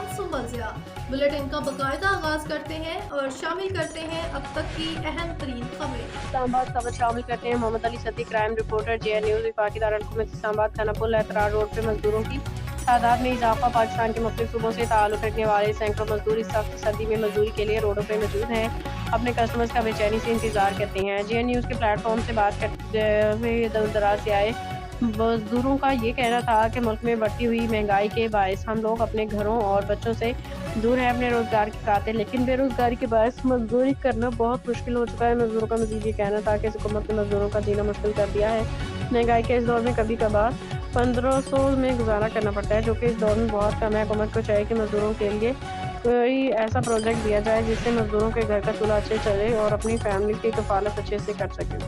500 वज़िया। Bulletin का बाकायदा आगाज करते हैं और शामिल करते हैं अब तक की अहम तरीन खबरें। इस्लामाबाद खबर शामिल करते हैं। मोहम्मद अली सदी क्राइम रिपोर्टर JN न्यूज़। वफाकी दारुल-हुकूमत इस्लामाबाद खानापुल एतरार रोड पे मजदूरों की तादाद में इजाफा। पाकिस्तान के मुख्तलिफ सूबों से ताल्लुक रखने वाले सैकड़ों मजदूर इस सख्त सर्दी में मजदूरी के लिए रोडों पर मौजूद हैं, अपने कस्टमर्स का बेचैनी से इंतजार करते हैं। JN न्यूज़ के प्लेटफॉर्म से बात करते हुए दूर दराज से आए मजदूरों का ये कहना था कि मुल्क में बढ़ती हुई महंगाई के बायस हम लोग अपने घरों और बच्चों से दूर हैं अपने रोजगार के खातिर, लेकिन बेरोजगारी के बायस मजदूरी करना बहुत मुश्किल हो चुका है। मजदूरों का मजीद ये कहना था कि हुकूमत ने मजदूरों का जीना मुश्किल कर दिया है। महंगाई के इस दौर में कभी कभार 1500 में गुजारा करना पड़ता है, जो कि इस दौर में बहुत कम है। हुकूमत को चाहिए कि मजदूरों के लिए कोई ऐसा प्रोजेक्ट दिया जाए जिससे मजदूरों के घर का चूल्हा अच्छे चले और अपनी फैमिली की कफालत अच्छे से कर सकें।